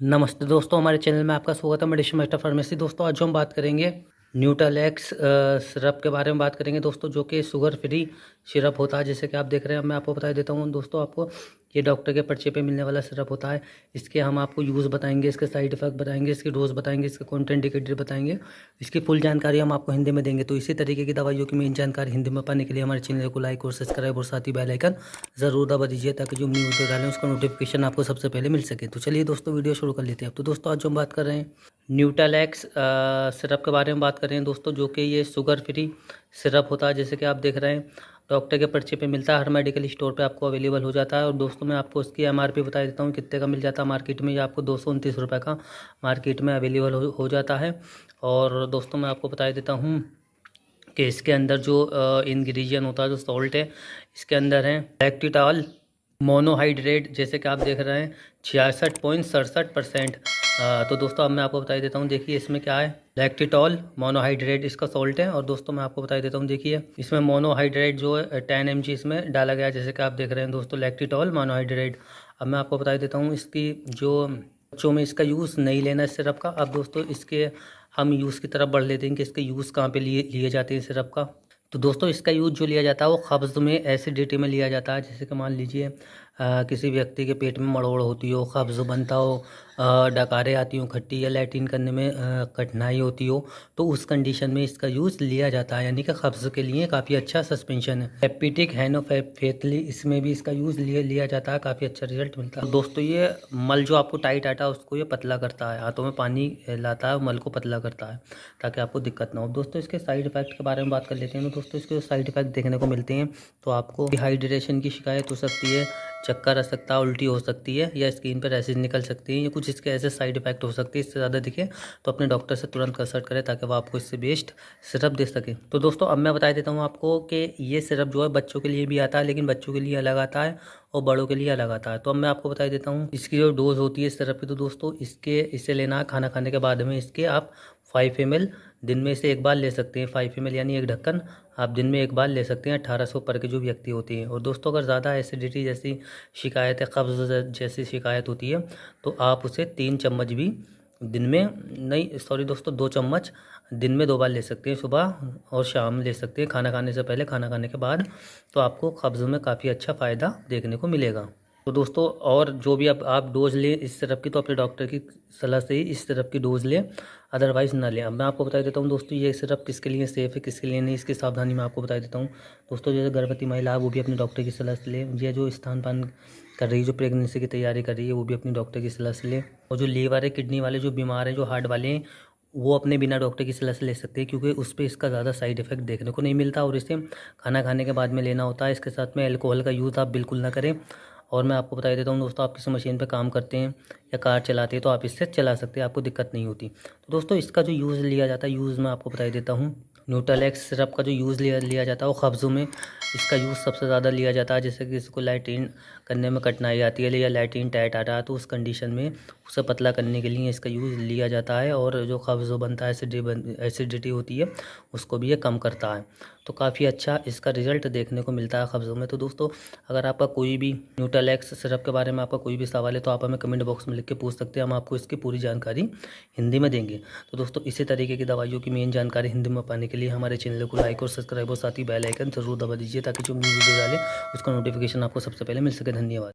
नमस्ते दोस्तों, हमारे चैनल में आपका स्वागत है। Medicine master pharmacy. दोस्तों आज हम बात करेंगे न्यूट्रालेक्स सिरप के बारे में बात करेंगे दोस्तों, जो कि शुगर फ्री सिरप होता है। जैसे कि आप देख रहे हैं, मैं आपको बता देता हूँ दोस्तों, आपको ये डॉक्टर के पर्चे पे मिलने वाला सिरप होता है। इसके हम आपको यूज़ बताएंगे, इसके साइड इफेक्ट बताएंगे, इसकी डोज बताएंगे, इसके कॉन्ट्राइंडिकेटेड बताएंगे, इसकी फुल जानकारी हम आपको हिंदी में देंगे। तो इसी तरीके की दवाइयों की मेन जानकारी हिंदी में पाने के लिए हमारे चैनल को लाइक और सब्सक्राइब और साथ ही बेल आइकन ज़रूर दबा दीजिए, ताकि जो न्यू वीडियो डालें उसका नोटिफिकेशन आपको सबसे पहले मिल सके। तो चलिए दोस्तों, वीडियो शुरू कर लेते हैं। तो दोस्तों आज हम बात कर रहे हैं न्यूट्रालेक्स सिरप के बारे में बात कर रहे हैं दोस्तों, जो कि ये शुगर फ्री सिरप होता है। जैसे कि आप देख रहे हैं, डॉक्टर के पर्चे पे मिलता है, हर मेडिकल स्टोर पे आपको अवेलेबल हो जाता है। और दोस्तों मैं आपको इसकी एमआरपी बता देता हूँ कितने का मिल जाता है मार्केट में। ये आपको 229 रुपये का मार्केट में अवेलेबल हो जाता है। और दोस्तों मैं आपको बता देता हूँ कि इसके अंदर जो इंग्रेडिएंट होता है, जो सॉल्ट है, इसके अंदर है लैक्टिटॉल मोनोहाइड्रेट। जैसे कि आप देख रहे हैं 66.67%। तो दोस्तों अब मैं आपको बता देता हूँ, देखिए इसमें क्या है, लैक्टिटॉल मोनोहाइड्रेट इसका सॉल्ट है। और दोस्तों मैं आपको बता देता हूँ, देखिए इसमें मोनोहाइड्रेट जो है 10 mg इसमें डाला गया है। जैसे कि आप देख रहे हैं दोस्तों, लैक्टिटॉल मोनोहाइड्रेट। अब मैं आपको बता देता हूँ इसकी जो बच्चों में इसका यूज़ नहीं लेना है सिरप का। अब दोस्तों इसके हम यूज़ की तरफ बढ़ लेते हैं कि इसके यूज़ कहाँ पे लिए जाते हैं सिरप का। तो दोस्तों इसका यूज़ जो लिया जाता है वो कब्ज़ में, एसिडिटी में लिया जाता है। जैसे कि मान लीजिए किसी व्यक्ति के पेट में मड़ोड़ होती हो, कब्ज़ बनता हो, डकारें आती हो खट्टी, या लैट्रिन करने में कठिनाई होती हो, तो उस कंडीशन में इसका यूज़ लिया जाता है। यानी कि कब्ज़ के लिए काफ़ी अच्छा सस्पेंशन है। हेपेटिक हैनोफेथली इसमें भी इसका यूज़ लिया जाता है, काफ़ी अच्छा रिजल्ट मिलता है। दोस्तों ये मल जो आपको टाइट आता है उसको ये पतला करता है, हाथों में पानी लाता है, मल को पतला करता है, ताकि आपको दिक्कत ना हो। दोस्तों इसके साइड इफेक्ट के बारे में बात कर लेते हैं। तो दोस्तों इसके साइड इफेक्ट देखने को मिलते हैं, तो आपको डिहाइड्रेशन की शिकायत हो सकती है, चक्कर आ सकता है, उल्टी हो सकती है, या स्किन पर रैशेज निकल सकती हैं, या कुछ इसके ऐसे साइड इफेक्ट हो सकते हैं। इससे ज़्यादा दिखे तो अपने डॉक्टर से तुरंत कंसल्ट करें, ताकि वो आपको इससे बेस्ट सिरप दे सके। तो दोस्तों अब मैं बता देता हूँ आपको कि ये सिरप जो है बच्चों के लिए भी आता है, लेकिन बच्चों के लिए अलग आता है और बड़ों के लिए अलग आता है। तो अब मैं आपको बता देता हूँ इसकी जो डोज होती है सिरप की। तो दोस्तों इसे लेना है खाना खाने के बाद में। इसके आप 5 ml दिन में से एक बार ले सकते हैं। 5 ml यानी एक ढक्कन आप दिन में एक बार ले सकते हैं, 1800 पर के जो व्यक्ति होती हैं। और दोस्तों अगर ज़्यादा एसिडिटी जैसी शिकायत है, कब्ज़ जैसी शिकायत होती है, तो आप उसे 3 चम्मच भी दिन में नहीं, सॉरी दोस्तों 2 चम्मच दिन में 2 बार ले सकते हैं, सुबह और शाम ले सकते हैं, खाना खाने से पहले, खाना खाने के बाद। तो आपको कब्ज़ में काफ़ी अच्छा फ़ायदा देखने को मिलेगा। तो दोस्तों और जो भी आप डोज लें इस सिरप की, तो अपने डॉक्टर की सलाह से ही इस सिरप की डोज लें, अदरवाइज़ ना लें। अब मैं आपको बता देता हूँ दोस्तों, ये सिरप किसके लिए सेफ़ है, किसके लिए नहीं, इसकी सावधानी मैं आपको बता देता हूँ। दोस्तों जैसे गर्भवती महिला है वो भी अपने डॉक्टर की सलाह से लें। ये जो स्तनपान कर रही है, जो प्रेगनेंसी की तैयारी कर रही है, वो भी अपनी डॉक्टर की सलाह से लें। और जो लीवर है, किडनी वाले जो बीमार हैं, जो हार्ट वाले हैं, वो अपने बिना डॉक्टर की सलाह से ले सकते हैं, क्योंकि उस पर इसका ज़्यादा साइड इफेक्ट देखने को नहीं मिलता, और इसे खाना खाने के बाद में लेना होता है। इसके साथ में अल्कोहल का यूज़ आप बिल्कुल ना करें। और मैं आपको बता देता हूँ दोस्तों, आप किसी मशीन पे काम करते हैं या कार चलाते हैं, तो आप इससे चला सकते हैं, आपको दिक्कत नहीं होती। तो दोस्तों इसका जो यूज़ लिया जाता है, यूज़ मैं आपको बता देता हूँ। न्यूट्रालेक्स सिरप का जो यूज़ लिया जाता है वो कब्ज़ों में इसका यूज़ सबसे ज़्यादा लिया जाता है। जैसे कि किसी को लैट्रिन करने में कठिनाई आती है, या लैट्रिन टाइट आ रहा है, तो उस कंडीशन में उसे पतला करने के लिए इसका यूज़ लिया जाता है। और जो कब्ज़ बनता है, एसिडिटी होती है, उसको भी ये कम करता है। तो काफ़ी अच्छा इसका रिज़ल्ट देखने को मिलता है कब्ज़ों में। तो दोस्तों अगर आपका कोई भी न्यूट्रालेक्स सिरप के बारे में आपका कोई भी सवाल है, तो आप हमें कमेंट बॉक्स में लिख के पूछ सकते हैं, हम आपको इसकी पूरी जानकारी हिंदी में देंगे। तो दोस्तों इसी तरीके की दवाइयों की मेन जानकारी हिंदी में पाने के लिए हमारे चैनल को लाइक और सब्सक्राइब और साथ ही बेल आइकन जरूर दबा दीजिए, ताकि जो न्यू वीडियो डालें उसका नोटिफिकेशन आपको सबसे पहले मिल सके। धन्यवाद।